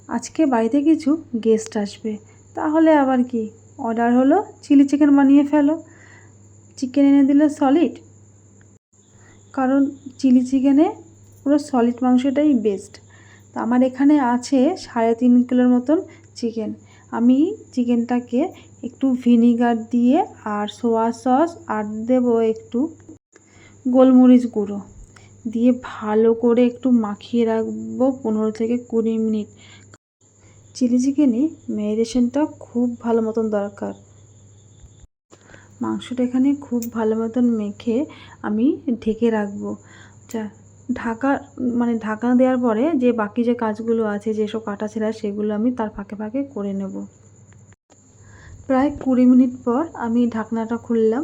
আজকে বাড়িতে কিছু গেস্ট আসবে, তাহলে আবার কি, অর্ডার হলো চিলি চিকেন বানিয়ে ফেলো। চিকেন এনে দিল সলিড, কারণ চিলি চিকেনে পুরো সলিড মাংসটাই বেস্ট। তো আমার এখানে আছে 3.5 কিলোর মতন চিকেন। আমি চিকেনটাকে একটু ভিনিগার দিয়ে আর সোয়া সস আর দেবো একটু গোলমরিচ গুঁড়ো দিয়ে ভালো করে একটু মাখিয়ে রাখবো 15 থেকে 20 মিনিট। চিলি চিকেনে ম্যারিনেশনটা খুব ভালো মতন দরকার। মাংসটা এখানে খুব ভালো মতন মেখে আমি ঢেকে রাখবো। ঢাকা দেওয়ার পরে যে বাকি যে কাজগুলো আছে, যেসব কাটা ছেঁড়া, সেগুলো আমি তার ফাঁকে ফাঁকে করে নেব। প্রায় 20 মিনিট পর আমি ঢাকনাটা খুললাম।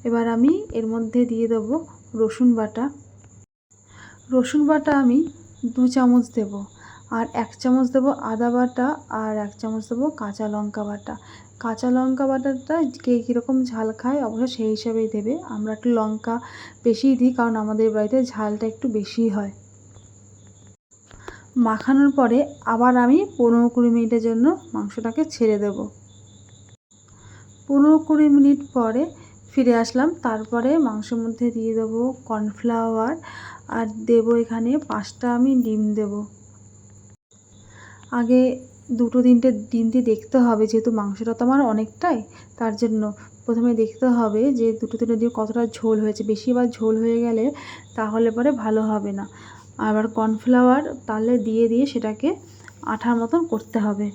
এবার আমি এর মধ্যে দিয়ে দেবো রসুন বাটা। রসুন বাটা আমি 2 চামচ দেব, আর 1 চামচ দেবো আদা বাটা, আর 1 চামচ দেবো কাঁচা লঙ্কা বাটা। কাঁচা লঙ্কা বাটাটা কে কীরকম ঝাল খায় অবশ্য সেই হিসাবেই দেবে। আমরা একটু লঙ্কা বেশিই দিই, কারণ আমাদের বাড়িতে ঝালটা একটু বেশিই হয়। মাখানোর পরে আবার আমি 15-20 মিনিটের জন্য মাংসটাকে ছেড়ে দেব। 15-20 মিনিট পরে ফিরে আসলাম। তারপরে মাংসের মধ্যে দিয়ে দেবো কর্নফ্লাওয়ার, আর দেবো এখানে 5টা আমি ডিম দেব। আগে 2-3টে ডিম দিয়ে দেখতে হবে, যেহেতু মাংসটা তো আমার অনেকটাই, তার জন্য প্রথমে দেখতে হবে যে 2-3টে ডিম কতটা ঝোল হয়েছে। বেশি আবার ঝোল হয়ে গেলে তাহলে পরে ভালো হবে না। আবার কর্নফ্লাওয়ার তাহলে দিয়ে সেটাকে আঠার মতন করতে হবে।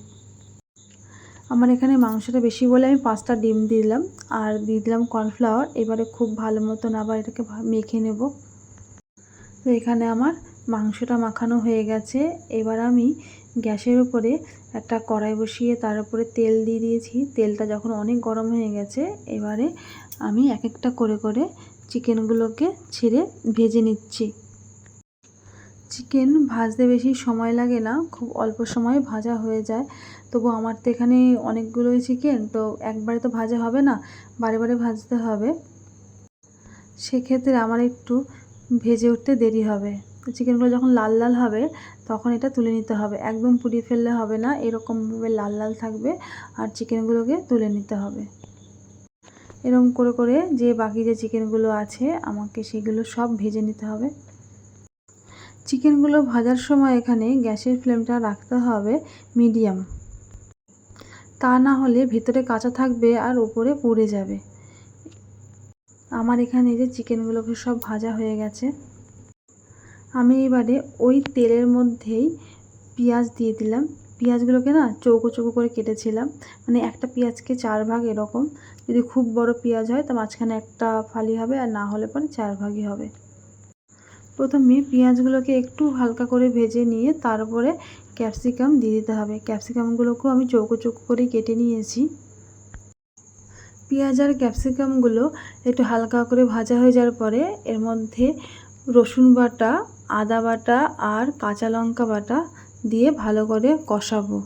আমার এখানে মাংসটা বেশি বলে আমি 5টা ডিম দিলাম, আর দিয়ে দিলাম কর্নফ্লাওয়ার। এবারে খুব ভালো মতন আবার এটাকে মেখে নেব। তো এখানে আমার মাংসটা মাখানো হয়ে গেছে। এবার আমি গ্যাসের উপরে একটা কড়াই বসিয়ে তার উপরে তেল দিয়ে দিয়েছি। তেলটা যখন অনেক গরম হয়ে গেছে, এবারে আমি এক একটা করে করে চিকেনগুলোকে ছেড়ে ভেজে নিচ্ছি। চিকেন ভাজতে বেশি সময় লাগে না, খুব অল্প সময়ে ভাজা হয়ে যায়। তবু আমার তো এখানে অনেকগুলোই চিকেন, তো একবারে তো ভাজা হবে না, বারে বারে ভাজতে হবে। সেক্ষেত্রে আমার একটু ভেজে উঠতে দেরি হবে। তো চিকেনগুলো যখন লাল লাল হবে তখন এটা তুলে নিতে হবে। একদম পুড়িয়ে ফেললে হবে না, এরকমভাবে লাল লাল থাকবে আর চিকেনগুলোকে তুলে নিতে হবে। এরকম করে করে যে বাকি যে চিকেনগুলো আছে আমাকে সেগুলো সব ভেজে নিতে হবে। চিকেনগুলো ভাজার সময় এখানে গ্যাসের ফ্লেমটা রাখতে হবে মিডিয়াম, তা না হলে ভেতরে কাঁচা থাকবে আর উপরে পুড়ে যাবে। আমার এখানে যে চিকেনগুলোকে সব ভাজা হয়ে গেছে। আমি এবারে ওই তেলের মধ্যেই পেঁয়াজ দিয়ে দিলাম। পেঁয়াজগুলোকে না চৌকো চৌকো করে কেটেছিলাম, মানে একটা পেঁয়াজকে 4 ভাগ এরকম। যদি খুব বড় পেঁয়াজ হয় তো মাঝখানে একটা ফালি হবে, আর না হলে পরে 4 ভাগই হবে। প্রথমে পেঁয়াজগুলোকে একটু হালকা করে ভেজে নিয়ে তারপরে ক্যাপসিকাম দিয়ে দিতে হবে। ক্যাপসিকামগুলোকেও আমি চৌকো চৌকো করে কেটে নিয়েছি। পেঁয়াজ আর ক্যাপসিকামগুলো একটু হালকা করে ভাজা হয়ে যাওয়ার পরে এর মধ্যে রসুন বাটা, আদা বাটা আর কাঁচা লঙ্কা বাটা দিয়ে ভালো করে কষাবো।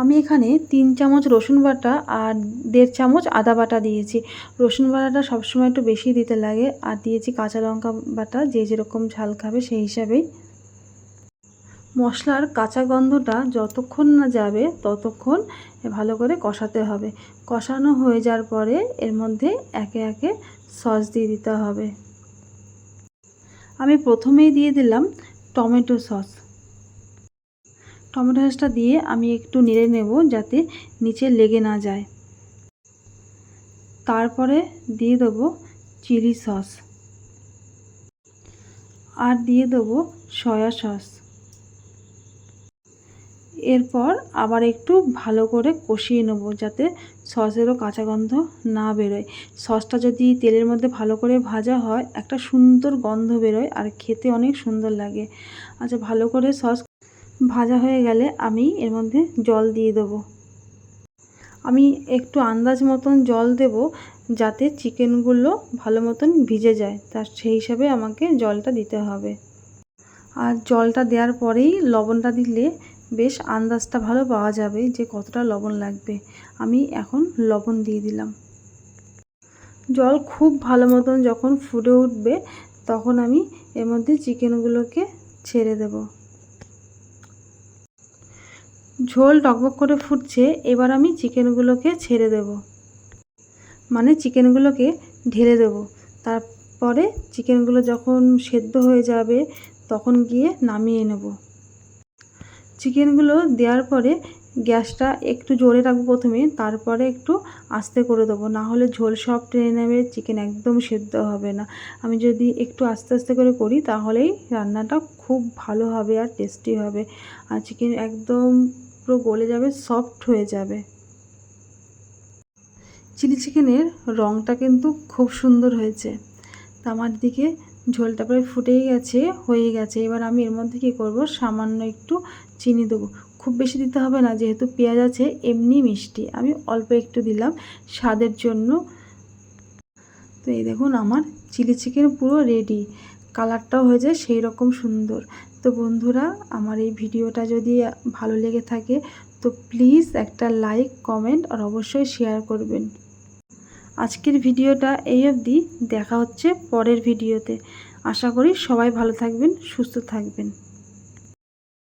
আমি এখানে 3 চামচ রসুন বাটা আর 1.5 চামচ আদা বাটা দিয়েছি। রসুন বাটাটা সবসময় একটু বেশি দিতে লাগে, আর দিয়েছি কাঁচা লঙ্কা বাটা, যে যেরকম ঝাল খাবে সেই হিসাবেই। মশলার কাঁচা গন্ধটা যতক্ষণ না যাবে ততক্ষণ ভালো করে কষাতে হবে। কষানো হয়ে যাওয়ার পরে এর মধ্যে একে একে সস দিয়ে দিতে হবে। আমি প্রথমেই দিয়ে দিলাম টমেটো সস। টমেটো সসটা দিয়ে আমি একটু নেড়ে নেব যাতে নিচে লেগে না যায়। তারপরে দিয়ে দেবো চিলি সস, আর দিয়ে দেবো সয়া সস। এরপর আবার একটু ভালো করে কষিয়ে নেব যাতে সসেরও কাঁচা গন্ধ না বেরোয়। সসটা যদি তেলের মধ্যে ভালো করে ভাজা হয় একটা সুন্দর গন্ধ বেরোয় আর খেতে অনেক সুন্দর লাগে। আচ্ছা, ভালো করে সস ভাজা হয়ে গেলে আমি এর মধ্যে জল দিয়ে দেবো। আমি একটু আন্দাজ মতন জল দেব যাতে চিকেনগুলো ভালো মতন ভিজে যায়, তার সেই হিসাবে আমাকে জলটা দিতে হবে। আর জলটা দেওয়ার পরেই লবণটা দিলে বেশ আন্দাজটা ভালো পাওয়া যাবে যে কতটা লবণ লাগবে। আমি এখন লবণ দিয়ে দিলাম। জল খুব ভালো মতন যখন ফুটে উঠবে তখন আমি এর মধ্যে চিকেনগুলোকে ছেড়ে দেব। ঝোল টকবক করে ফুটছে, এবার আমি চিকেনগুলোকে ছেড়ে দেব, মানে চিকেনগুলোকে ঢেলে দেব। তারপরে চিকেনগুলো যখন সেদ্ধ হয়ে যাবে তখন গিয়ে নামিয়ে নেব। চিকেনগুলো দেওয়ার পরে গ্যাসটা একটু জোরে রাখবো প্রথমে, তারপরে একটু আস্তে করে দেবো, না হলে ঝোল সব টেনে নেবে, চিকেন একদম সেদ্ধ হবে না। আমি যদি একটু আস্তে আস্তে করে করি তাহলেই রান্নাটা খুব ভালো হবে আর টেস্টি হবে, আর চিকেন একদম পুরো গলে যাবে, সফট হয়ে যাবে। চিলি চিকেনের রঙটা কিন্তু খুব সুন্দর হয়েছে। তা আমার দিকে ঝোলটা প্রায় ফুটেই গেছে, হয়ে গেছে। এবার আমি এর মধ্যে কী করব, সামান্য একটু চিনি দেবো। খুব বেশি দিতে হবে না, যেহেতু পেঁয়াজ আছে এমনি মিষ্টি, আমি অল্প একটু দিলাম স্বাদের জন্য। তো এই দেখুন আমার চিলি চিকেন পুরো রেডি, কালারটাও হয়ে যায় সেই রকম সুন্দর। তো বন্ধুরা, আমার এই ভিডিওটা যদি ভালো লেগে থাকে তো প্লিজ একটা লাইক, কমেন্ট আর অবশ্যই শেয়ার করবেন। আজকের ভিডিওটা এই অবধি, দেখা হচ্ছে পরের ভিডিওতে। আশা করি সবাই ভালো থাকবেন, সুস্থ থাকবেন।